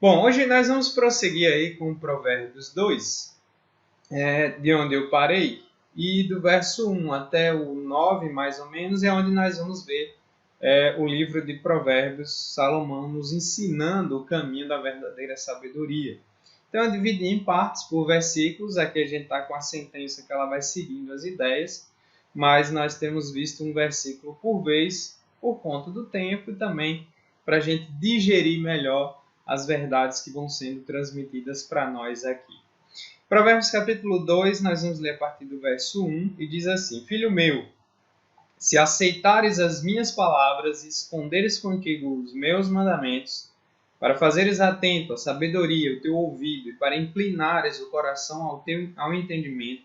Bom, hoje nós vamos prosseguir aí com Provérbios 2, de onde eu parei, e do verso 1 até o 9, mais ou menos, é onde nós vamos ver o livro de Provérbios, Salomão nos ensinando o caminho da verdadeira sabedoria. Então eu dividi em partes por versículos, aqui a gente está com a sentença que ela vai seguindo as ideias, mas nós temos visto um versículo por vez, por conta do tempo e também para a gente digerir melhor as verdades que vão sendo transmitidas para nós aqui. Provérbios capítulo 2, nós vamos ler a partir do verso 1, e diz assim: Filho meu, se aceitares as minhas palavras e esconderes contigo os meus mandamentos, para fazeres atento à sabedoria o teu ouvido e para inclinares o coração ao entendimento,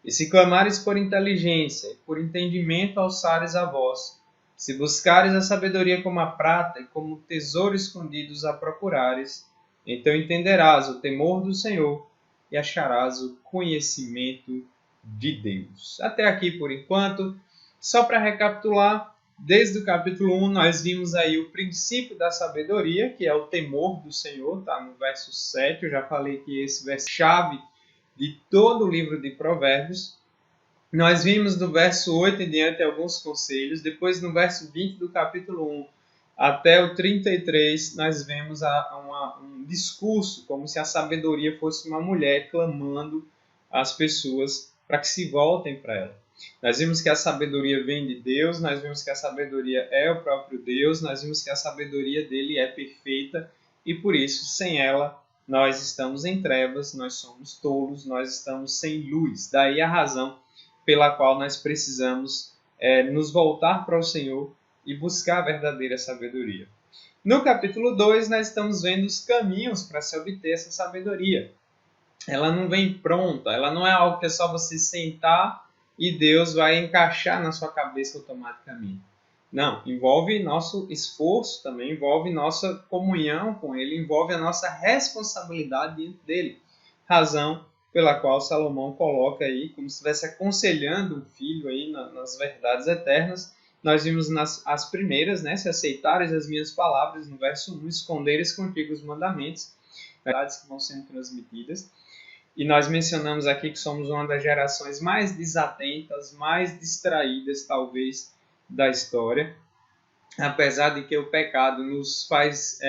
e se clamares por inteligência e por entendimento alçares a voz, se buscares a sabedoria como a prata e como tesouro escondidos a procurares, então entenderás o temor do Senhor e acharás o conhecimento de Deus. Até aqui por enquanto. Só para recapitular, desde o capítulo 1 nós vimos aí o princípio da sabedoria, que é o temor do Senhor, está no verso 7, eu já falei que esse verso é chave de todo o livro de Provérbios. Nós vimos do verso 8 em diante alguns conselhos, depois no verso 20 do capítulo 1 até o 33, nós vemos um discurso, como se a sabedoria fosse uma mulher clamando às pessoas para que se voltem para ela. Nós vimos que a sabedoria vem de Deus, nós vimos que a sabedoria é o próprio Deus, nós vimos que a sabedoria dele é perfeita e por isso, sem ela, nós estamos em trevas, nós somos tolos, nós estamos sem luz. Daí a razão pela qual nós precisamos nos voltar para o Senhor e buscar a verdadeira sabedoria. No capítulo 2, nós estamos vendo os caminhos para se obter essa sabedoria. Ela não vem pronta, ela não é algo que é só você sentar e Deus vai encaixar na sua cabeça automaticamente. Não, envolve nosso esforço também, envolve nossa comunhão com Ele, envolve a nossa responsabilidade diante dele. Razão pela qual Salomão coloca aí, como se estivesse aconselhando um filho aí nas verdades eternas. Nós vimos as primeiras, né? Se aceitares as minhas palavras, no verso 1, esconderes contigo os mandamentos, verdades que vão sendo transmitidas. E nós mencionamos aqui que somos uma das gerações mais desatentas, mais distraídas, talvez, da história. Apesar de que o pecado nos faz,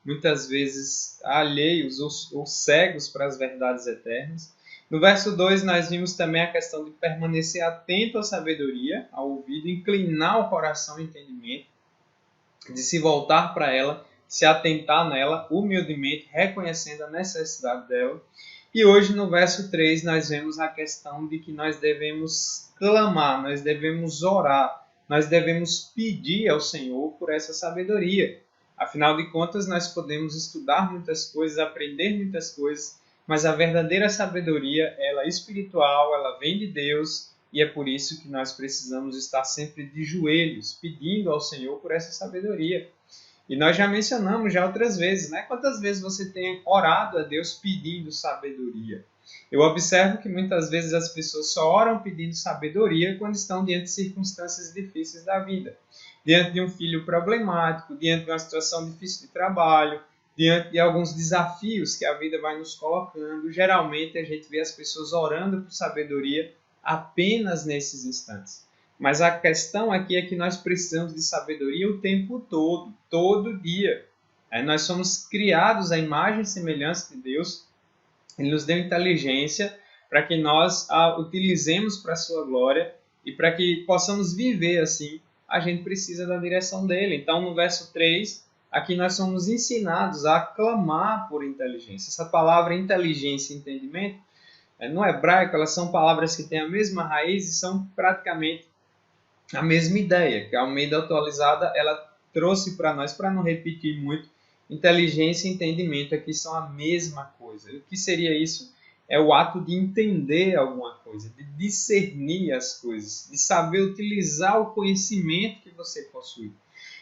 muitas vezes, alheios ou cegos para as verdades eternas. No verso 2, nós vimos também a questão de permanecer atento à sabedoria, ao ouvido, inclinar o coração ao entendimento, de se voltar para ela, se atentar nela humildemente, reconhecendo a necessidade dela. E hoje, no verso 3, nós vemos a questão de que nós devemos clamar, nós devemos orar, nós devemos pedir ao Senhor por essa sabedoria. Afinal de contas, nós podemos estudar muitas coisas, aprender muitas coisas, mas a verdadeira sabedoria, ela é espiritual, ela vem de Deus, e é por isso que nós precisamos estar sempre de joelhos, pedindo ao Senhor por essa sabedoria. E nós já mencionamos já outras vezes, né? Quantas vezes você tem orado a Deus pedindo sabedoria? Eu observo que muitas vezes as pessoas só oram pedindo sabedoria quando estão diante de circunstâncias difíceis da vida. Diante de um filho problemático, diante de uma situação difícil de trabalho, diante de alguns desafios que a vida vai nos colocando. Geralmente a gente vê as pessoas orando por sabedoria apenas nesses instantes. Mas a questão aqui é que nós precisamos de sabedoria o tempo todo, todo dia. Nós somos criados à imagem e semelhança de Deus. Ele nos deu inteligência para que nós a utilizemos para a sua glória e para que possamos viver assim, a gente precisa da direção dele. Então, no verso 3, aqui nós somos ensinados a clamar por inteligência. Essa palavra inteligência e entendimento, no hebraico, elas são palavras que têm a mesma raiz e são praticamente a mesma ideia, que a Almeida atualizada ela trouxe para nós, para não repetir muito, inteligência e entendimento aqui são a mesma coisa. O que seria isso? É o ato de entender alguma coisa, de discernir as coisas, de saber utilizar o conhecimento que você possui.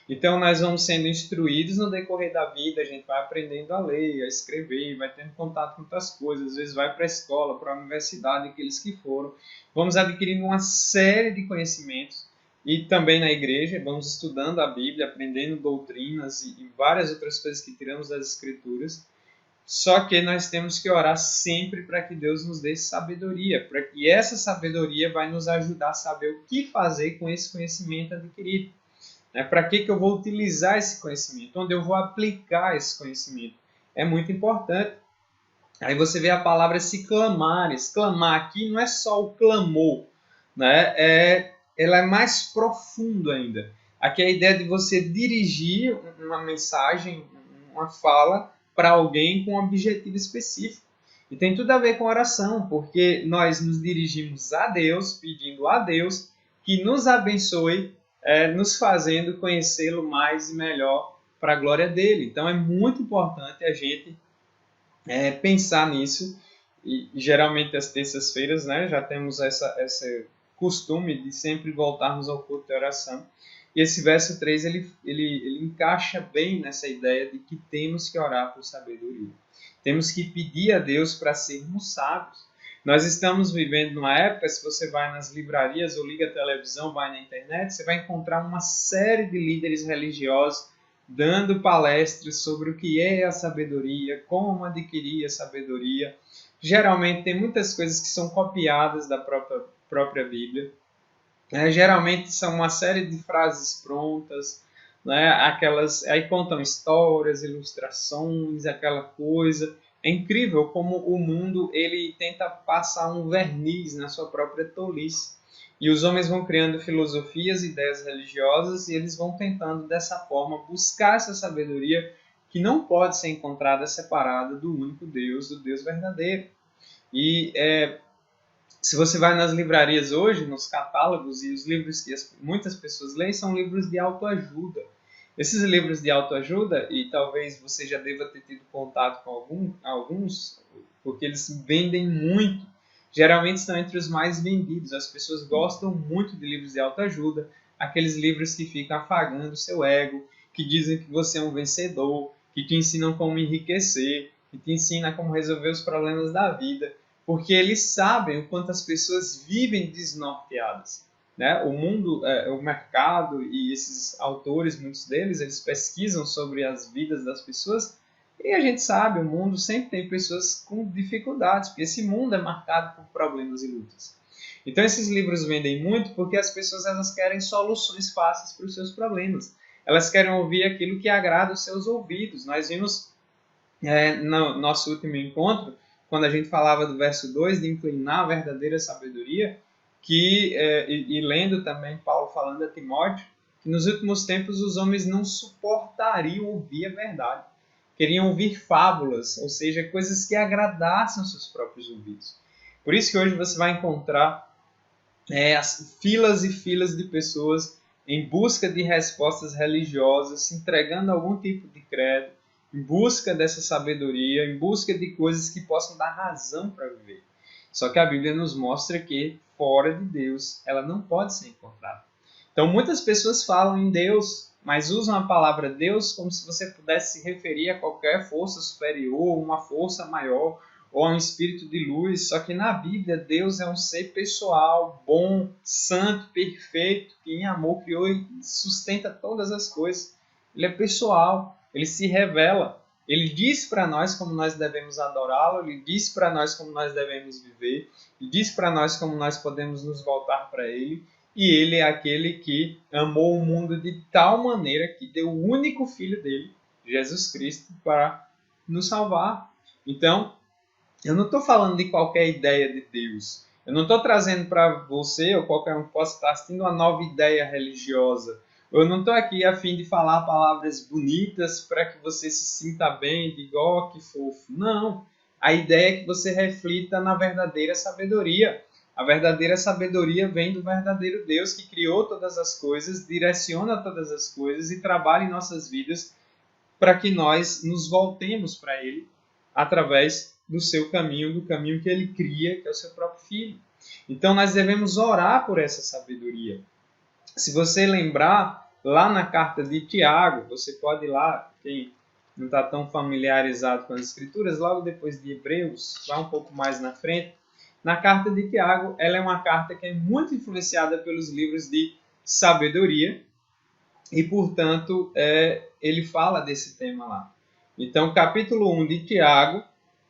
Então, nós vamos sendo instruídos no decorrer da vida, a gente vai aprendendo a ler, a escrever, vai tendo contato com outras coisas, às vezes vai para a escola, para a universidade, aqueles que foram. Vamos adquirindo uma série de conhecimentos, e também na igreja, vamos estudando a Bíblia, aprendendo doutrinas e várias outras coisas que tiramos das Escrituras. Só que nós temos que orar sempre para que Deus nos dê sabedoria, e essa sabedoria vai nos ajudar a saber o que fazer com esse conhecimento adquirido. Para que eu vou utilizar esse conhecimento? Onde eu vou aplicar esse conhecimento? É muito importante. Aí você vê a palavra se clamares. Clamar aqui não é só o clamor, né? Ela é mais profundo ainda. Aqui é a ideia de você dirigir uma mensagem, uma fala para alguém com um objetivo específico. E tem tudo a ver com oração, porque nós nos dirigimos a Deus, pedindo a Deus que nos abençoe, nos fazendo conhecê-lo mais e melhor para a glória dele. Então é muito importante a gente pensar nisso. E geralmente às terças-feiras, né, já temos esse costume de sempre voltarmos ao culto de oração. E esse verso 3 ele encaixa bem nessa ideia de que temos que orar por sabedoria. Temos que pedir a Deus para sermos sábios. Nós estamos vivendo numa época, se você vai nas livrarias ou liga a televisão, vai na internet, você vai encontrar uma série de líderes religiosos dando palestras sobre o que é a sabedoria, como adquirir a sabedoria. Geralmente tem muitas coisas que são copiadas da própria Bíblia. Geralmente são uma série de frases prontas, né? Aí contam histórias, ilustrações, aquela coisa. É incrível como o mundo ele tenta passar um verniz na sua própria tolice. E os homens vão criando filosofias, ideias religiosas, e eles vão tentando, dessa forma, buscar essa sabedoria que não pode ser encontrada separada do único Deus, do Deus verdadeiro. E se você vai nas livrarias hoje, nos catálogos, e os livros que muitas pessoas leem são livros de autoajuda. Esses livros de autoajuda, e talvez você já deva ter tido contato com alguns, porque eles vendem muito. Geralmente estão entre os mais vendidos. As pessoas gostam muito de livros de autoajuda, aqueles livros que ficam afagando o seu ego, que dizem que você é um vencedor, que te ensinam como enriquecer, que te ensinam como resolver os problemas da vida, porque eles sabem o quanto as pessoas vivem desnorteadas. Né? O mundo, o mercado e esses autores, muitos deles, eles pesquisam sobre as vidas das pessoas. E a gente sabe, o mundo sempre tem pessoas com dificuldades, porque esse mundo é marcado por problemas e lutas. Então esses livros vendem muito porque as pessoas elas querem soluções fáceis para os seus problemas. Elas querem ouvir aquilo que agrada os seus ouvidos. Nós vimos no nosso último encontro, quando a gente falava do verso 2, de inclinar a verdadeira sabedoria, e lendo também Paulo falando a Timóteo, que nos últimos tempos os homens não suportariam ouvir a verdade. Queriam ouvir fábulas, ou seja, coisas que agradassem os seus próprios ouvidos. Por isso que hoje você vai encontrar as filas e filas de pessoas em busca de respostas religiosas, se entregando a algum tipo de credo, em busca dessa sabedoria, em busca de coisas que possam dar razão para viver. Só que a Bíblia nos mostra que fora de Deus ela não pode ser encontrada. Então muitas pessoas falam em Deus, mas usam a palavra Deus como se você pudesse se referir a qualquer força superior, uma força maior, ou a um espírito de luz. Só que na Bíblia, Deus é um ser pessoal, bom, santo, perfeito, que em amor criou e sustenta todas as coisas. Ele é pessoal, ele se revela. Ele diz para nós como nós devemos adorá-lo, ele diz para nós como nós devemos viver, ele diz para nós como nós podemos nos voltar para ele. E ele é aquele que amou o mundo de tal maneira que deu o único filho dele, Jesus Cristo, para nos salvar. Então, eu não estou falando de qualquer ideia de Deus. Eu não estou trazendo para você, ou qualquer um que possa estar assistindo, uma nova ideia religiosa. Eu não estou aqui a fim de falar palavras bonitas para que você se sinta bem, diga, ó, que fofo. Não. A ideia é que você reflita na verdadeira sabedoria. A verdadeira sabedoria vem do verdadeiro Deus que criou todas as coisas, direciona todas as coisas e trabalha em nossas vidas para que nós nos voltemos para Ele através do seu caminho, do caminho que Ele cria, que é o seu próprio Filho. Então nós devemos orar por essa sabedoria. Se você lembrar, lá na carta de Tiago, você pode ir lá, quem não está tão familiarizado com as Escrituras, logo depois de Hebreus, vai um pouco mais na frente. Na carta de Tiago, ela é uma carta que é muito influenciada pelos livros de sabedoria, e, portanto, ele fala desse tema lá. Então, capítulo 1 de Tiago,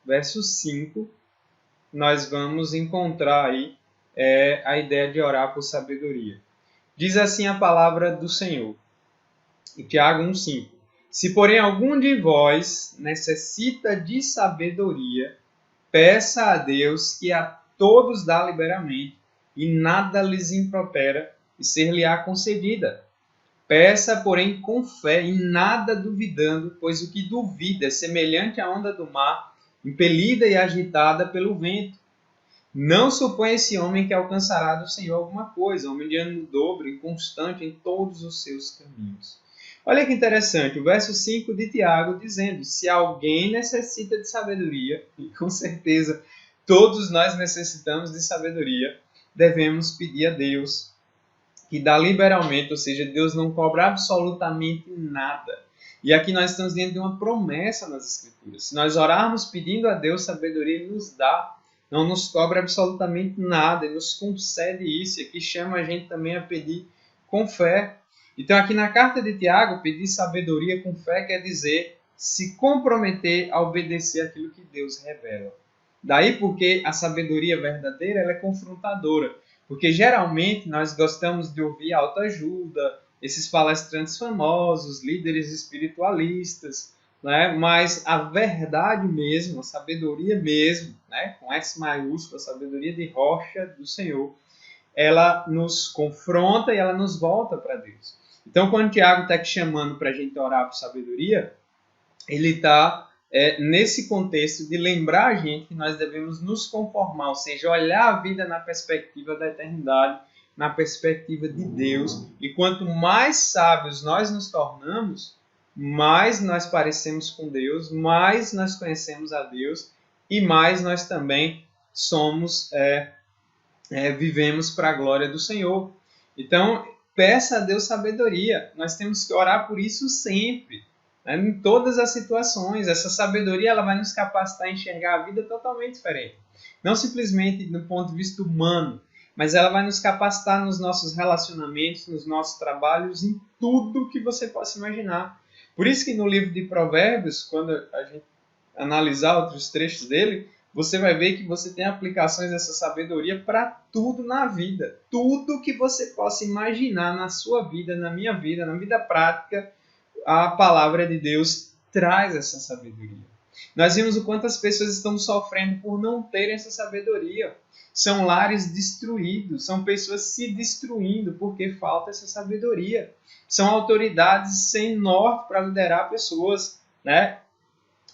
verso 5, nós vamos encontrar aí a ideia de orar por sabedoria. Diz assim a palavra do Senhor, em Tiago 1,5. Se, porém, algum de vós necessita de sabedoria, peça a Deus, que a todos dá liberalmente, e nada lhes impropera, e ser-lhe-á concedida. Peça, porém, com fé, e nada duvidando, pois o que duvida é semelhante à onda do mar, impelida e agitada pelo vento. Não supõe esse homem que alcançará do Senhor alguma coisa, homem de ânimo dobre, inconstante em todos os seus caminhos. Olha que interessante, o verso 5 de Tiago dizendo, se alguém necessita de sabedoria, e com certeza todos nós necessitamos de sabedoria, devemos pedir a Deus, que dá liberalmente, ou seja, Deus não cobra absolutamente nada. E aqui nós estamos diante de uma promessa nas Escrituras. Se nós orarmos pedindo a Deus sabedoria, Ele nos dá. Não nos cobra absolutamente nada, Ele nos concede isso. E aqui chama a gente também a pedir com fé. Então aqui na carta de Tiago, pedir sabedoria com fé quer dizer se comprometer a obedecer aquilo que Deus revela. Daí porque a sabedoria verdadeira ela é confrontadora. Porque geralmente nós gostamos de ouvir autoajuda, esses palestrantes famosos, líderes espiritualistas, né? Mas a verdade mesmo, a sabedoria mesmo, né? Com S maiúsculo, a sabedoria de rocha do Senhor, ela nos confronta e ela nos volta para Deus. Então, quando o Tiago está aqui chamando para a gente orar por sabedoria, ele está nesse contexto de lembrar a gente que nós devemos nos conformar, ou seja, olhar a vida na perspectiva da eternidade, na perspectiva de Deus. E quanto mais sábios nós nos tornamos, mais nós parecemos com Deus, mais nós conhecemos a Deus e mais nós também somos, vivemos para a glória do Senhor. Então, peça a Deus sabedoria. Nós temos que orar por isso sempre. Em todas as situações, essa sabedoria ela vai nos capacitar a enxergar a vida totalmente diferente. Não simplesmente do ponto de vista humano, mas ela vai nos capacitar nos nossos relacionamentos, nos nossos trabalhos, em tudo que você possa imaginar. Por isso que no livro de Provérbios, quando a gente analisar outros trechos dele, você vai ver que você tem aplicações dessa sabedoria para tudo na vida. Tudo que você possa imaginar na sua vida, na minha vida, na vida prática, a palavra de Deus traz essa sabedoria. Nós vimos o quanto as pessoas estão sofrendo por não terem essa sabedoria. São lares destruídos, são pessoas se destruindo porque falta essa sabedoria. São autoridades sem norte para liderar pessoas, né?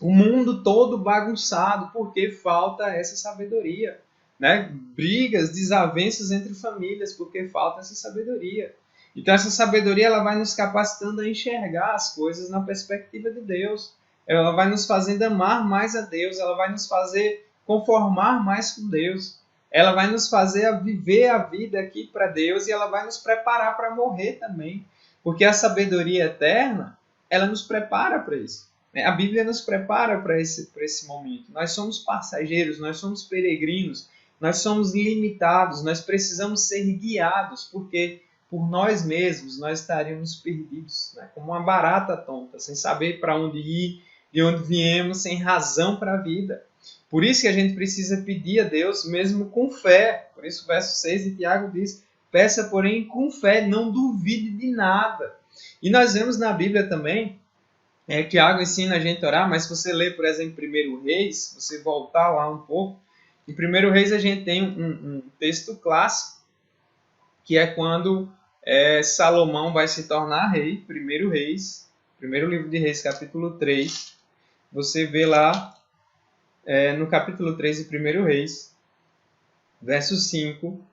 O mundo todo bagunçado porque falta essa sabedoria, né? Brigas, desavenças entre famílias porque falta essa sabedoria. Então essa sabedoria ela vai nos capacitando a enxergar as coisas na perspectiva de Deus. Ela vai nos fazendo amar mais a Deus, ela vai nos fazer conformar mais com Deus. Ela vai nos fazer a viver a vida aqui para Deus e ela vai nos preparar para morrer também. Porque a sabedoria eterna, ela nos prepara para isso. A Bíblia nos prepara para esse momento. Nós somos passageiros, nós somos peregrinos, nós somos limitados, nós precisamos ser guiados, porque por nós mesmos nós estaríamos perdidos, né? Como uma barata tonta, sem saber para onde ir, de onde viemos, sem razão para a vida. Por isso que a gente precisa pedir a Deus mesmo com fé. Por isso o verso 6 de Tiago diz, peça porém com fé, não duvide de nada. E nós vemos na Bíblia também, Tiago ensina a gente a orar, mas se você ler, por exemplo, 1 Reis, você voltar lá um pouco, em 1 Reis a gente tem um texto clássico, que é quando Salomão vai se tornar rei, 1 Reis, primeiro livro de Reis, capítulo 3, você vê lá, no capítulo 3 de 1 Reis, verso 5,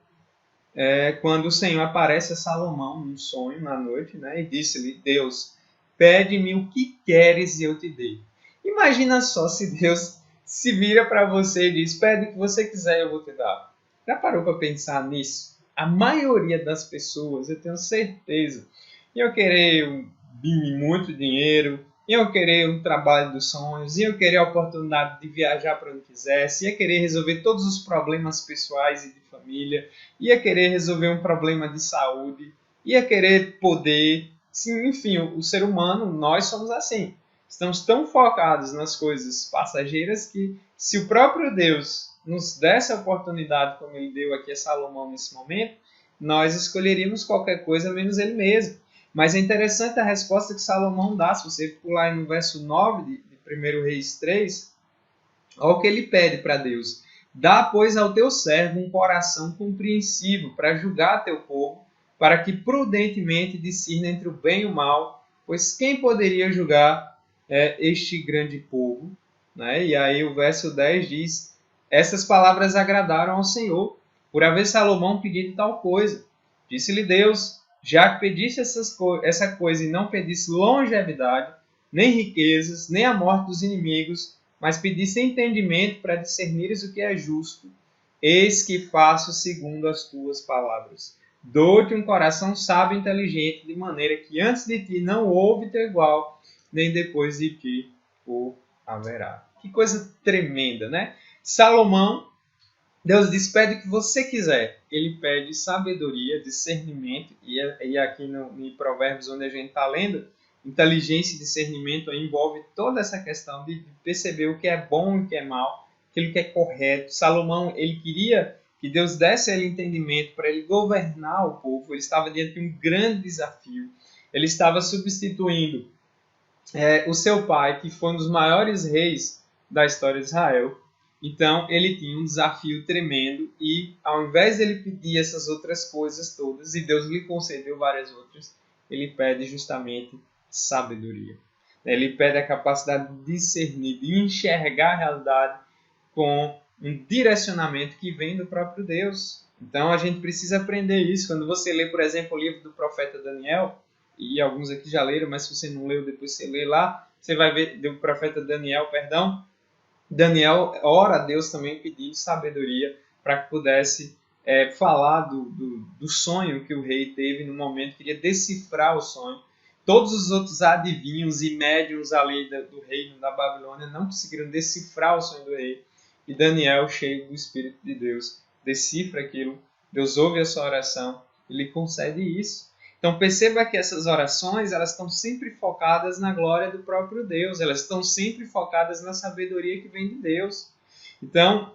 quando o Senhor aparece a Salomão num sonho na noite, né, e disse-lhe, Deus, pede-me o que queres e eu te dei. Imagina só se Deus se vira para você e diz, pede o que você quiser e eu vou te dar. Já parou para pensar nisso? A maioria das pessoas, eu tenho certeza, iam querer muito dinheiro, iam querer um trabalho dos sonhos, iam querer a oportunidade de viajar para onde quisesse, ia querer resolver todos os problemas pessoais e de família, ia querer resolver um problema de saúde, ia querer poder. Sim, enfim, o ser humano, nós somos assim. Estamos tão focados nas coisas passageiras que, se o próprio Deus nos desse a oportunidade, como ele deu aqui a Salomão nesse momento, nós escolheríamos qualquer coisa menos ele mesmo. Mas é interessante a resposta que Salomão dá. Se você pular no verso 9 de 1 Reis 3, olha o que ele pede para Deus. Dá, pois, ao teu servo um coração compreensivo para julgar teu povo, para que prudentemente discirna entre o bem e o mal, pois quem poderia julgar este grande povo? Né? E aí o verso 10 diz, essas palavras agradaram ao Senhor, por haver Salomão pedido tal coisa. Disse-lhe Deus, já que pediste essa coisa e não pediste longevidade, nem riquezas, nem a morte dos inimigos, mas pedisse entendimento para discernires o que é justo, eis que faço segundo as tuas palavras. Dou-te um coração sábio e inteligente, de maneira que antes de ti não houve teu igual, nem depois de ti o haverá. Que coisa tremenda, né? Salomão, Deus diz, pede o que você quiser. Ele pede sabedoria, discernimento, e aqui em Provérbios, onde a gente está lendo, inteligência e discernimento envolve toda essa questão de perceber o que é bom e o que é mal, aquilo que é correto. Salomão, ele queria que Deus desse a ele entendimento para ele governar o povo. Ele estava diante de um grande desafio. Ele estava substituindo o seu pai, que foi um dos maiores reis da história de Israel. Então, ele tinha um desafio tremendo e, ao invés de ele pedir essas outras coisas todas, e Deus lhe concedeu várias outras, ele pede justamente sabedoria. Ele pede a capacidade de discernir, de enxergar a realidade com um direcionamento que vem do próprio Deus. Então, a gente precisa aprender isso. Quando você lê, por exemplo, o livro do profeta Daniel, e alguns aqui já leram, mas se você não leu, depois você lê lá, você vai ver do profeta Daniel, perdão. Daniel ora a Deus também pedindo sabedoria para que pudesse falar do sonho que o rei teve no momento, queria decifrar o sonho. Todos os outros adivinhos e médiuns ali do reino da Babilônia não conseguiram decifrar o sonho do rei. E Daniel, cheio do Espírito de Deus, decifra aquilo. Deus ouve a sua oração e lhe concede isso. Então perceba que essas orações, elas estão sempre focadas na glória do próprio Deus. Elas estão sempre focadas na sabedoria que vem de Deus. Então,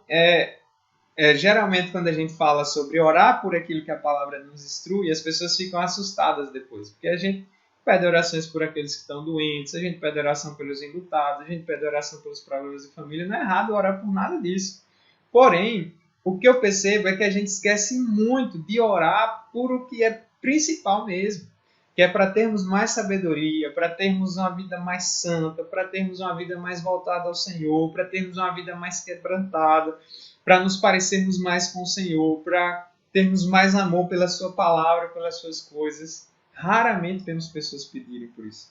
geralmente quando a gente fala sobre orar por aquilo que a palavra nos instrui, as pessoas ficam assustadas depois. Porque a gente pede orações por aqueles que estão doentes, a gente pede oração pelos enlutados, a gente pede oração pelos problemas de família. Não é errado orar por nada disso. Porém, o que eu percebo é que a gente esquece muito de orar por o que é principal mesmo, que é para termos mais sabedoria, para termos uma vida mais santa, para termos uma vida mais voltada ao Senhor, para termos uma vida mais quebrantada, para nos parecermos mais com o Senhor, para termos mais amor pela sua palavra, pelas suas coisas. Raramente vemos pessoas pedirem por isso.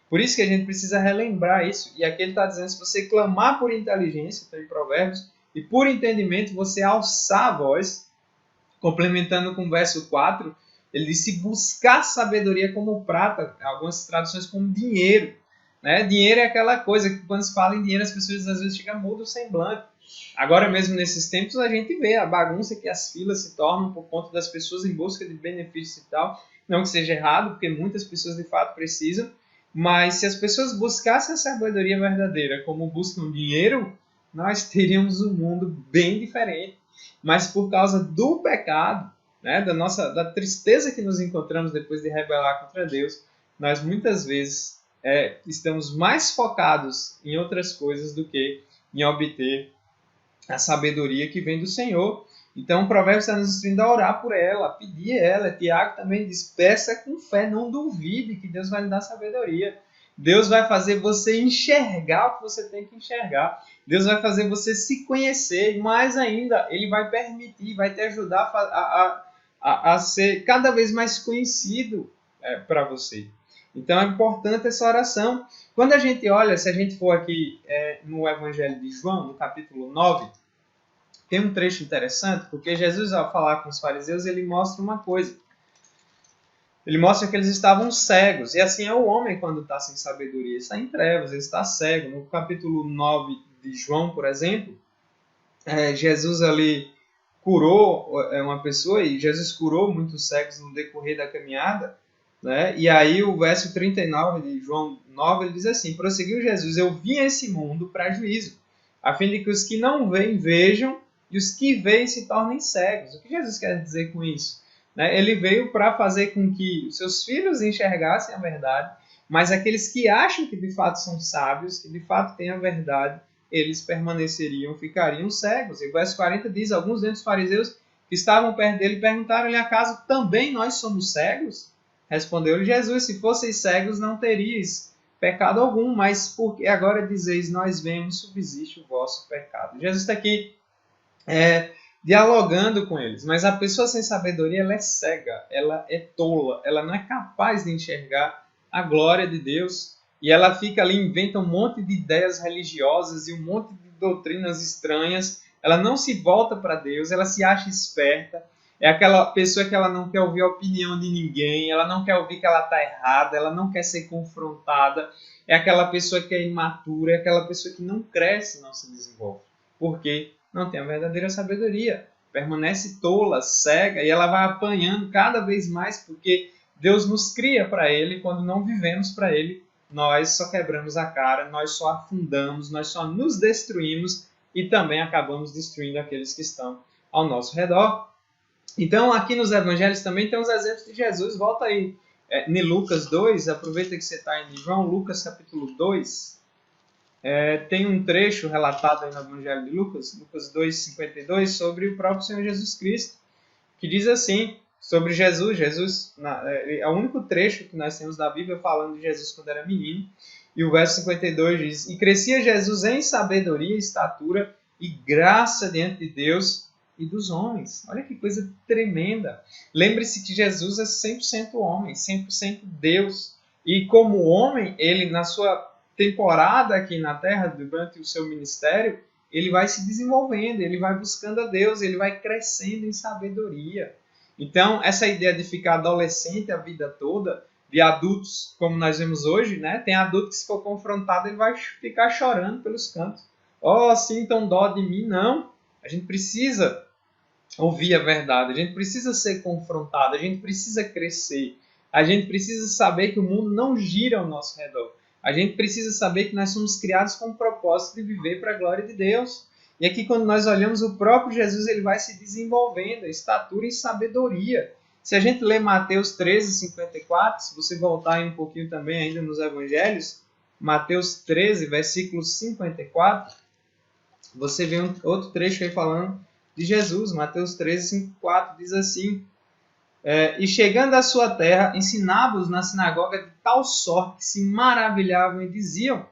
Por isso que a gente precisa relembrar isso. E aqui ele está dizendo, se você clamar por inteligência, está em Provérbios, e por entendimento você alçar a voz, complementando com o verso 4, ele disse buscar sabedoria como prata, algumas traduções como dinheiro. Né? Dinheiro é aquela coisa que quando se fala em dinheiro as pessoas às vezes ficam mudo o semblante. Agora mesmo nesses tempos a gente vê a bagunça que as filas se tornam por conta das pessoas em busca de benefícios e tal. Não que seja errado, porque muitas pessoas de fato precisam, mas se as pessoas buscassem a sabedoria verdadeira como buscam dinheiro, nós teríamos um mundo bem diferente. Mas por causa do pecado, né, da tristeza que nos encontramos depois de rebelar contra Deus, nós muitas vezes estamos mais focados em outras coisas do que em obter a sabedoria que vem do Senhor. Então o provérbio está nos instruindo a orar por ela, a pedir ela. Tiago também diz, peça com fé, não duvide que Deus vai lhe dar sabedoria. Deus vai fazer você enxergar o que você tem que enxergar. Deus vai fazer você se conhecer, mais ainda, Ele vai permitir, vai te ajudar a ser cada vez mais conhecido para você. Então é importante essa oração. Quando a gente olha, se a gente for aqui no Evangelho de João, no capítulo 9, tem um trecho interessante, porque Jesus, ao falar com os fariseus, ele mostra uma coisa. Ele mostra que eles estavam cegos. E assim é o homem quando está sem sabedoria. Ele está em trevas, ele está cego. No capítulo 9 de João, por exemplo, Jesus ali curou uma pessoa, e Jesus curou muitos cegos no decorrer da caminhada, né? E aí o verso 39 de João 9, ele diz assim: prosseguiu Jesus, eu vim a esse mundo para juízo, a fim de que os que não veem vejam, e os que veem se tornem cegos. O que Jesus quer dizer com isso? Né? Ele veio para fazer com que os seus filhos enxergassem a verdade, mas aqueles que acham que de fato são sábios, que de fato têm a verdade, eles permaneceriam, ficariam cegos. E o verso 40 diz: alguns dentre os fariseus que estavam perto dele perguntaram-lhe: acaso também nós somos cegos? Respondeu-lhe Jesus: se fosseis cegos, não teríeis pecado algum, mas porque agora dizeis, nós vemos, subsiste o vosso pecado. Jesus está aqui dialogando com eles, mas a pessoa sem sabedoria, ela é cega, ela é tola, ela não é capaz de enxergar a glória de Deus, e ela fica ali, inventa um monte de ideias religiosas e um monte de doutrinas estranhas, ela não se volta para Deus, ela se acha esperta, é aquela pessoa que ela não quer ouvir a opinião de ninguém, ela não quer ouvir que ela está errada, ela não quer ser confrontada, é aquela pessoa que é imatura, é aquela pessoa que não cresce, não se desenvolve. Por quê? Não tem a verdadeira sabedoria, permanece tola, cega, e ela vai apanhando cada vez mais, porque Deus nos cria para Ele, quando não vivemos para Ele, nós só quebramos a cara, nós só afundamos, nós só nos destruímos e também acabamos destruindo aqueles que estão ao nosso redor. Então, aqui nos evangelhos também tem os exemplos de Jesus. Volta aí em Lucas 2, aproveita que você está em João, Lucas capítulo 2. Tem um trecho relatado aí no Evangelho de Lucas, Lucas 2,52, sobre o próprio Senhor Jesus Cristo, que diz assim, sobre Jesus. Jesus é o único trecho que nós temos da Bíblia falando de Jesus quando era menino, e o verso 52 diz: e crescia Jesus em sabedoria, estatura e graça diante de Deus e dos homens. Olha que coisa tremenda. Lembre-se que Jesus é 100% homem, 100% Deus, e como homem, ele na sua temporada aqui na Terra, durante o seu ministério, ele vai se desenvolvendo, ele vai buscando a Deus, ele vai crescendo em sabedoria. Então, essa ideia de ficar adolescente a vida toda, de adultos como nós vemos hoje, né? Tem adulto que se for confrontado, ele vai ficar chorando pelos cantos. Oh, sintam dó de mim. Não, a gente precisa ouvir a verdade, a gente precisa ser confrontado, a gente precisa crescer, a gente precisa saber que o mundo não gira ao nosso redor. A gente precisa saber que nós somos criados com o propósito de viver para a glória de Deus. E aqui, quando nós olhamos o próprio Jesus, ele vai se desenvolvendo, estatura e sabedoria. Se a gente ler Mateus 13:54, se você voltar aí um pouquinho também ainda nos evangelhos, Mateus 13, versículo 54, você vê outro trecho aí falando de Jesus. Mateus 13:54 diz assim: e chegando à sua terra, ensinava-os na sinagoga de tal sorte que se maravilhavam e diziam: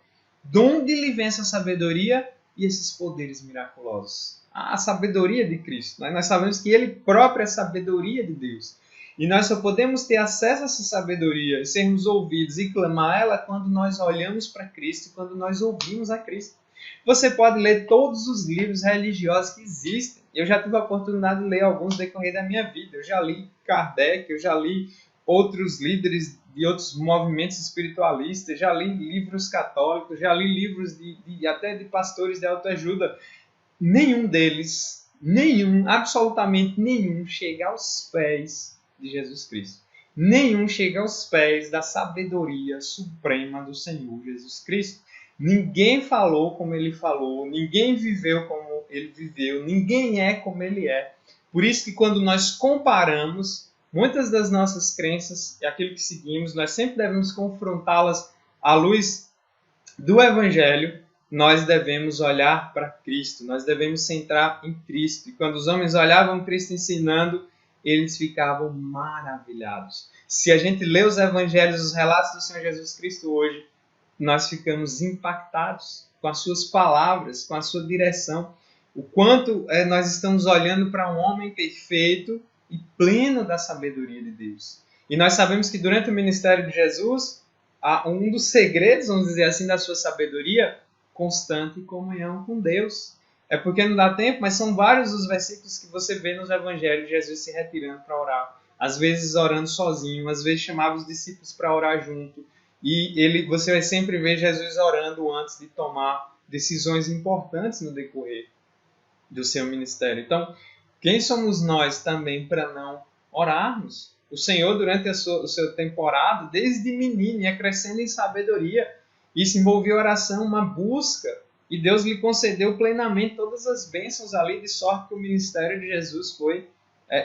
de onde lhe vem essa sabedoria e esses poderes miraculosos? A sabedoria de Cristo. Né? Nós sabemos que Ele próprio é a sabedoria de Deus. E nós só podemos ter acesso a essa sabedoria, sermos ouvidos e clamar ela quando nós olhamos para Cristo, quando nós ouvimos a Cristo. Você pode ler todos os livros religiosos que existem. Eu já tive a oportunidade de ler alguns no decorrer da minha vida. Eu já li Kardec, eu já li outros líderes de outros movimentos espiritualistas, já li livros católicos, já li livros até de pastores de autoajuda. Nenhum deles, absolutamente nenhum, chega aos pés de Jesus Cristo. Nenhum chega aos pés da sabedoria suprema do Senhor Jesus Cristo. Ninguém falou como ele falou, ninguém viveu como ele viveu, ninguém é como ele é. Por isso que quando nós comparamos muitas das nossas crenças e aquilo que seguimos, nós sempre devemos confrontá-las à luz do Evangelho. Nós devemos olhar para Cristo, nós devemos centrar em Cristo. E quando os homens olhavam Cristo ensinando, eles ficavam maravilhados. Se a gente lê os Evangelhos, os relatos do Senhor Jesus Cristo hoje, nós ficamos impactados com as suas palavras, com a sua direção. O quanto nós estamos olhando para um homem perfeito e pleno da sabedoria de Deus. E nós sabemos que durante o ministério de Jesus, um dos segredos, vamos dizer assim, da sua sabedoria, constante comunhão com Deus. É porque não dá tempo, mas são vários os versículos que você vê nos evangelhos de Jesus se retirando para orar. Às vezes orando sozinho, às vezes chamava os discípulos para orar junto. E você vai sempre ver Jesus orando antes de tomar decisões importantes no decorrer do seu ministério. Então, Quem somos nós também para não orarmos? O Senhor, durante o seu temporada, desde menino, ia crescendo em sabedoria. Isso envolvia oração, uma busca. E Deus lhe concedeu plenamente todas as bênçãos ali, de sorte que o ministério de Jesus foi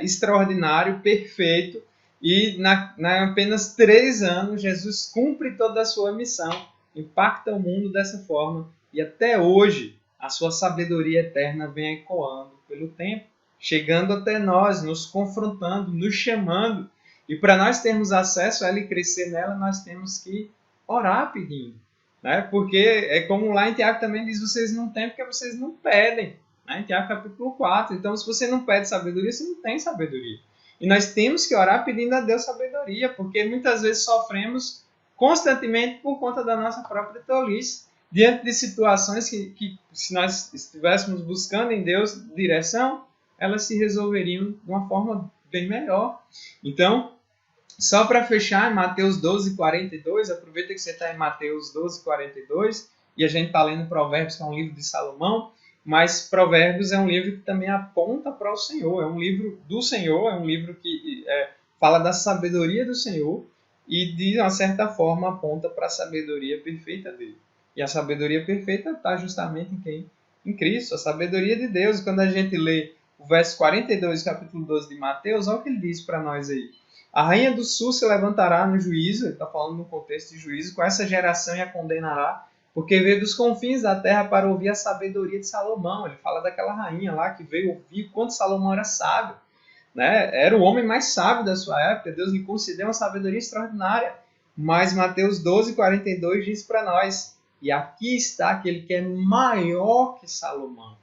extraordinário, perfeito. E apenas 3 anos, Jesus cumpre toda a sua missão, impacta o mundo dessa forma. E até hoje, a sua sabedoria eterna vem ecoando pelo tempo, chegando até nós, nos confrontando, nos chamando. E para nós termos acesso a ela e crescer nela, nós temos que orar pedindo. Né? Porque é como lá em Tiago também diz, vocês não têm porque vocês não pedem. Né? Em Tiago capítulo 4. Então, se você não pede sabedoria, você não tem sabedoria. E nós temos que orar pedindo a Deus sabedoria, porque muitas vezes sofremos constantemente por conta da nossa própria tolice, diante de situações que se nós estivéssemos buscando em Deus direção, elas se resolveriam de uma forma bem melhor. Então, só para fechar, em Mateus 12:42, aproveita que você está em Mateus 12:42, e a gente está lendo Provérbios, que é um livro de Salomão, mas Provérbios é um livro que também aponta para o Senhor, é um livro do Senhor, é um livro que fala da sabedoria do Senhor e, de uma certa forma, aponta para a sabedoria perfeita dele. E a sabedoria perfeita está justamente em quem? Em Cristo, a sabedoria de Deus. E quando a gente lê o verso 42, capítulo 12 de Mateus, olha o que ele diz para nós aí. A rainha do sul se levantará no juízo, ele está falando no contexto de juízo, com essa geração e a condenará, porque veio dos confins da terra para ouvir a sabedoria de Salomão. Ele fala daquela rainha lá que veio ouvir o quanto Salomão era sábio. Né? Era o homem mais sábio da sua época, Deus lhe concedeu uma sabedoria extraordinária. Mas Mateus 12:42 diz para nós, e aqui está aquele que é maior que Salomão.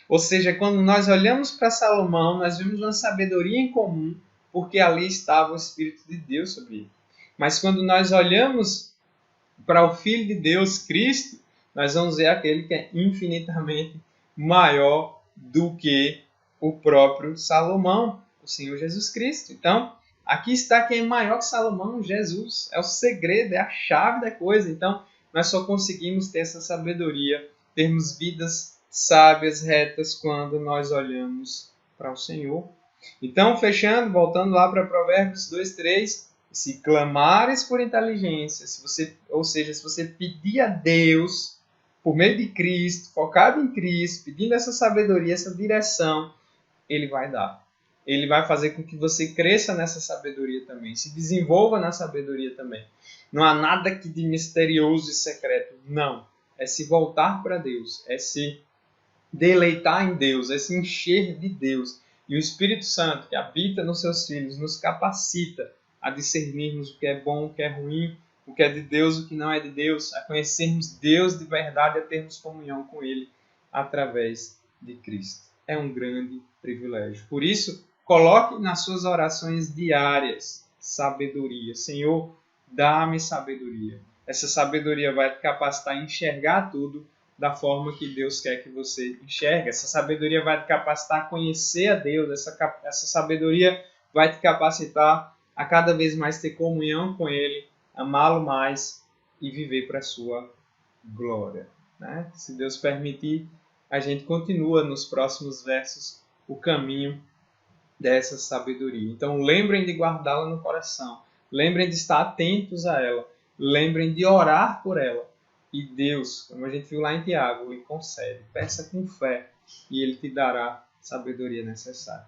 Ou seja, quando nós olhamos para Salomão, nós vemos uma sabedoria em comum, porque ali estava o Espírito de Deus sobre ele. Mas quando nós olhamos para o Filho de Deus, Cristo, nós vamos ver aquele que é infinitamente maior do que o próprio Salomão, o Senhor Jesus Cristo. Então, aqui está quem é maior que Salomão, Jesus. É o segredo, é a chave da coisa. Então, nós só conseguimos ter essa sabedoria, termos vidas sábias, retas, quando nós olhamos para o Senhor. Então, fechando, voltando lá para Provérbios 2:3, se clamares por inteligência, ou seja, se você pedir a Deus, por meio de Cristo, focado em Cristo, pedindo essa sabedoria, essa direção, Ele vai dar. Ele vai fazer com que você cresça nessa sabedoria também, se desenvolva na sabedoria também. Não há nada aqui de misterioso e secreto, não. É se voltar para Deus, é se deleitar em Deus, é se encher de Deus. E o Espírito Santo, que habita nos seus filhos, nos capacita a discernirmos o que é bom, o que é ruim, o que é de Deus, o que não é de Deus, a conhecermos Deus de verdade, a termos comunhão com Ele através de Cristo. É um grande privilégio. Por isso, coloque nas suas orações diárias sabedoria. Senhor, dá-me sabedoria. Essa sabedoria vai te capacitar a enxergar tudo da forma que Deus quer que você enxergue. Essa sabedoria vai te capacitar a conhecer a Deus. Essa sabedoria vai te capacitar a cada vez mais ter comunhão com Ele, amá-lo mais e viver para a sua glória. Né? Se Deus permitir, a gente continua nos próximos versos o caminho dessa sabedoria. Então, lembrem de guardá-la no coração. Lembrem de estar atentos a ela. Lembrem de orar por ela. E Deus, como a gente viu lá em Tiago, lhe concede. Peça com fé e Ele te dará a sabedoria necessária.